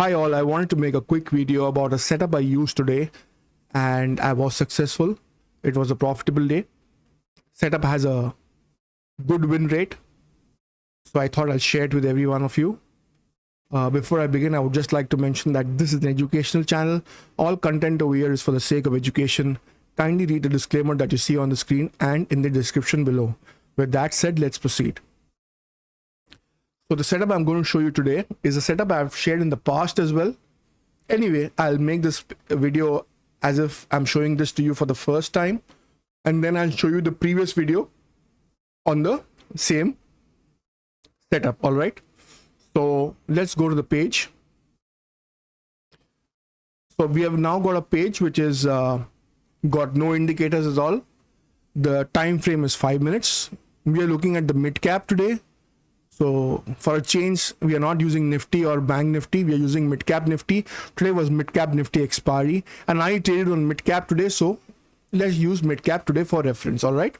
Hi all, I wanted to make a quick video about a setup I used today and I was successful. It was a profitable day. Setup has a good win rate, so I thought I'll share it with every one of you. Before I begin, I would just like to mention that this is an educational channel. All content over here is for the sake of education. Kindly read the disclaimer that you see on the screen and in the description below. With that said, let's proceed. So the setup I'm going to show you today is a setup I've shared in the past as well. Anyway, I'll make this video as if I'm showing this to you for the first time, and then I'll show you the previous video on the same setup. All right, so let's go to the page. So we have now got a page which is got no indicators at all. The time frame is 5 minutes. We are looking at the mid cap today. So for a change, we are not using Nifty or Bank Nifty. We are using mid cap Nifty. Today was mid cap Nifty expiry, and I traded on mid cap today. So let's use mid cap today for reference. All right.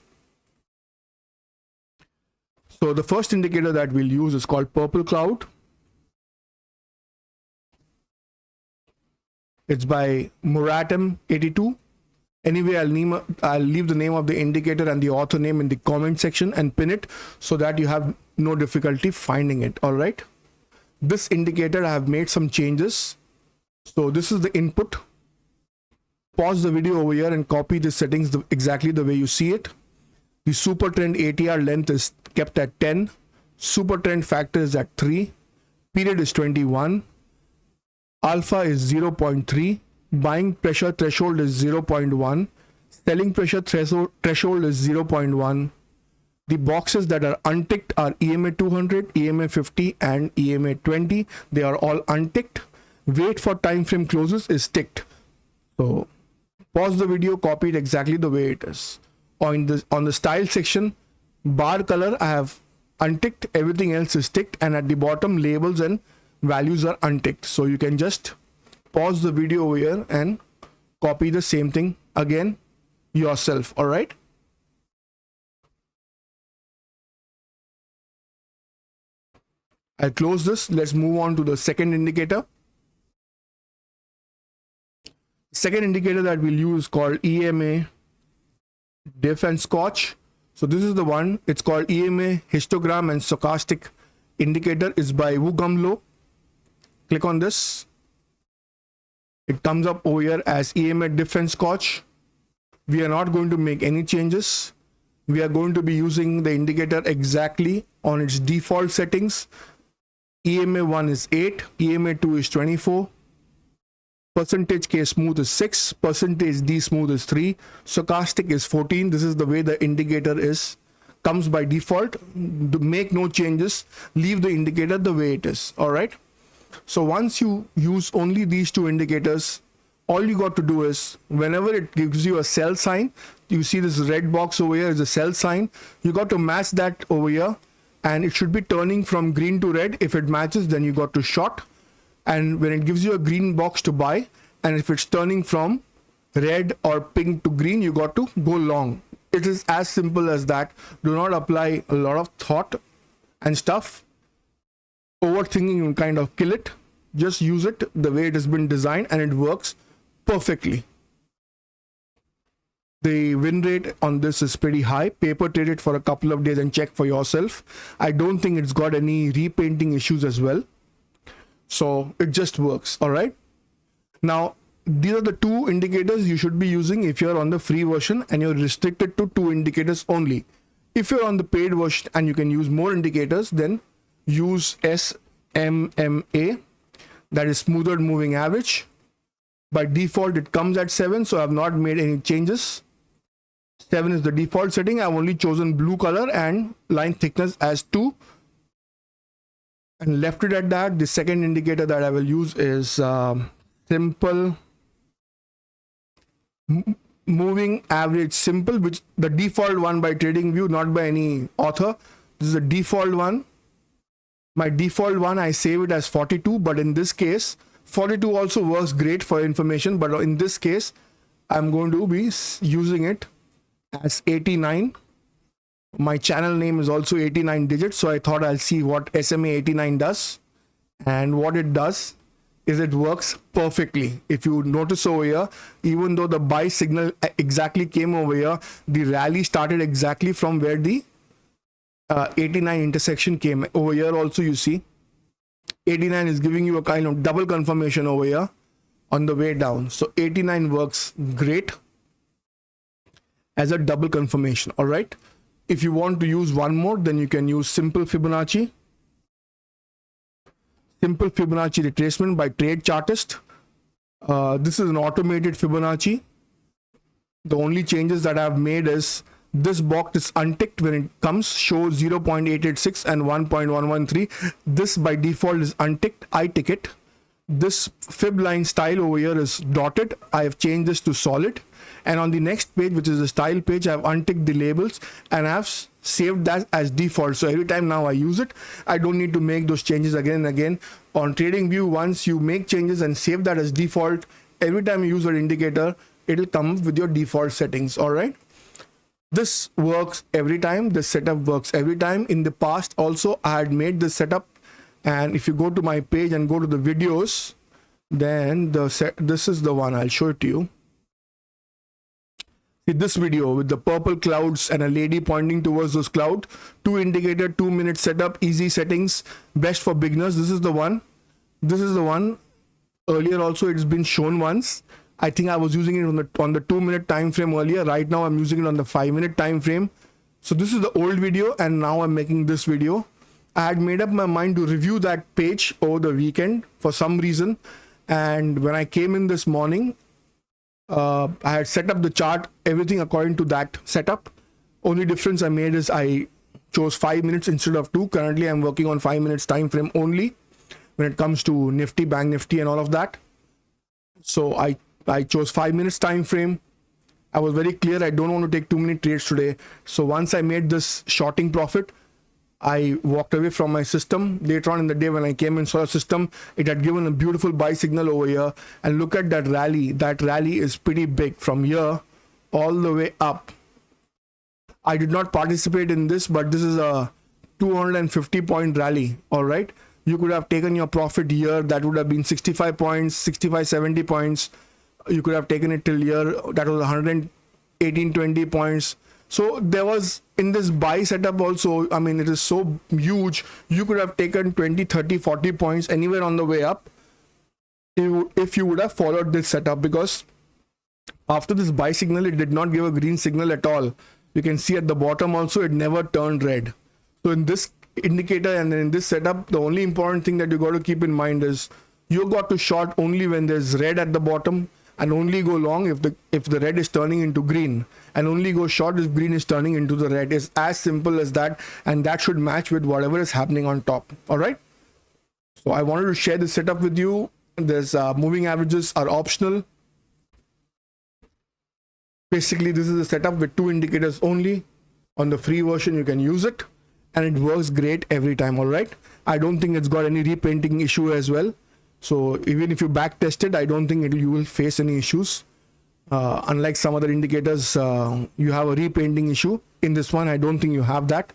So the first indicator that we'll use is called Purple Cloud. It's by Muratam82. Anyway, I'll leave the name of the indicator and the author name in the comment section and pin it so that you have no difficulty finding it. All right. This indicator, I have made some changes. So this is the input. Pause the video over here and copy the settings exactly the way you see it. The super trend ATR length is kept at 10. Super trend factor is at 3. Period is 21. Alpha is 0.3. Buying pressure threshold is 0.1. Selling pressure threshold is 0.1. The boxes that are unticked are EMA 200, EMA 50 and EMA 20. They are all unticked. Wait for time frame closes is ticked. So pause the video, copy it exactly the way it is. On the style section, bar color I have unticked, everything else is ticked, and at the bottom labels and values are unticked. So you can just pause the video over here and copy the same thing again yourself. All right. I'll close this. Let's move on to the second indicator. Second indicator that we'll use is called EMA Diff and Scotch. So this is the one. It's called EMA Histogram and Stochastic Indicator. Is by Wu Gamlo. Click on this. It comes up over here as EMA Diff and Scotch. We are not going to make any changes. We are going to be using the indicator exactly on its default settings. EMA 1 is 8, EMA 2 is 24, percentage K smooth is 6, percentage D smooth is 3, stochastic is 14. This is the way the indicator comes by default. Make no changes, leave the indicator the way it is. All right. So once you use only these two indicators, all you got to do is whenever it gives you a sell sign, you see this red box over here is a sell sign. You got to match that over here, and it should be turning from green to red. If it matches, then you got to short. And when it gives you a green box to buy, and if it's turning from red or pink to green, you got to go long. It is as simple as that. Do not apply a lot of thought and stuff. Overthinking will kind of kill it. Just use it the way it has been designed and it works perfectly. The win rate on this is pretty high. Paper trade it for a couple of days and check for yourself. I don't think it's got any repainting issues as well. So it just works. All right. Now, these are the two indicators you should be using if you're on the free version and you're restricted to two indicators only. If you're on the paid version and you can use more indicators, then use SMMA, that is smoother moving average. By default it comes at 7, so I have not made any changes. 7 is the default setting. I've only chosen blue color and line thickness as 2 and left it at that. The second indicator that I will use is simple moving average simple, which the default one by TradingView, not by any author. This is the default one. My default one, I save it as 42, but in this case 42 also works great for information, but in this case I'm going to be using it as 89. My channel name is also 89 digits, so I thought I'll see what SMA 89 does. And what it does is it works perfectly. If you notice over here, even though the buy signal exactly came over here, the rally started exactly from where the 89 intersection came. Over here also you see 89 is giving you a kind of double confirmation over here on the way down. So 89 works great as a double confirmation. All right, if you want to use one more, then you can use simple Fibonacci retracement by trade chartist. This is an automated Fibonacci. The only changes that I've made is this box is unticked when it comes, shows 0.886 and 1.113. This by default is unticked. I tick it. This fib line style over here is dotted. I have changed this to solid. And on the next page, which is the style page, I have unticked the labels and I have saved that as default. So every time now I use it, I don't need to make those changes again and again. On TradingView, once you make changes and save that as default, every time you use an indicator, it'll come with your default settings. All right. This works every time. This setup works every time. In the past also, I had made this setup. And if you go to my page and go to the videos, then this is the one. I'll show it to you. See this video with the purple clouds and a lady pointing towards those clouds. 2 indicator, 2-minute setup, easy settings, best for beginners. This is the one. This is the one. Earlier also it's been shown once. I think I was using it on the 2-minute time frame earlier. Right now I'm using it on the 5-minute time frame. So this is the old video and now I'm making this video. I had made up my mind to review that page over the weekend for some reason. And when I came in this morning, I had set up the chart, everything according to that setup. Only difference I made is I chose 5 minutes instead of 2. Currently I'm working on 5 minutes time frame only when it comes to Nifty, Bank Nifty and all of that. So I chose 5 minutes time frame. I was very clear I don't want to take 2-minute trades today. So once I made this shorting profit, I walked away from my system. Later on in the day when I came and saw a system, it had given a beautiful buy signal over here. And look at that rally. That rally is pretty big from here all the way up. I did not participate in this, but this is a 250-point rally. All right. You could have taken your profit here. That would have been 65 points, 65, 70 points. You could have taken it till here. That was 118, 20 points. So there was in this buy setup also, I mean, it is so huge. You could have taken 20, 30, 40 points anywhere on the way up if you would have followed this setup, because after this buy signal, it did not give a green signal at all. You can see at the bottom also, it never turned red. So in this indicator and in this setup, the only important thing that you got to keep in mind is you got to short only when there's red at the bottom, and only go long if the red is turning into green, and only go short if green is turning into the red. It's as simple as that, and that should match with whatever is happening on top. All right. So I wanted to share this setup with you. There's moving averages are optional. Basically, this is a setup with 2 indicators only. On the free version, you can use it, and it works great every time. All right. I don't think it's got any repainting issue as well. So even if you back test it, I don't think you will face any issues. Unlike some other indicators, you have a repainting issue. In this one, I don't think you have that.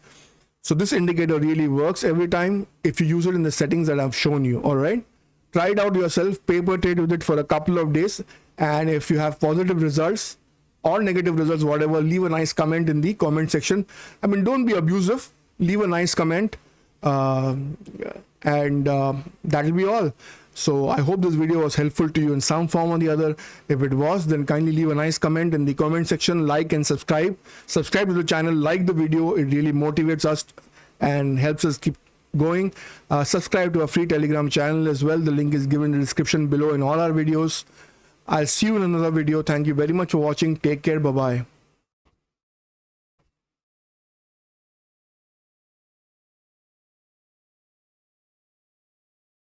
So this indicator really works every time if you use it in the settings that I've shown you. All right. Try it out yourself, paper trade with it for a couple of days. And if you have positive results or negative results, whatever, leave a nice comment in the comment section. I mean, don't be abusive. Leave a nice comment. And that'll be all. So I hope this video was helpful to you in some form or the other. If it was, then kindly leave a nice comment in the comment section, like and subscribe. Subscribe to the channel, like the video. It really motivates us and helps us keep going. Subscribe to our free Telegram channel as well. The link is given in the description below in all our videos. I'll see you in another video. Thank you very much for watching. Take care. Bye-bye.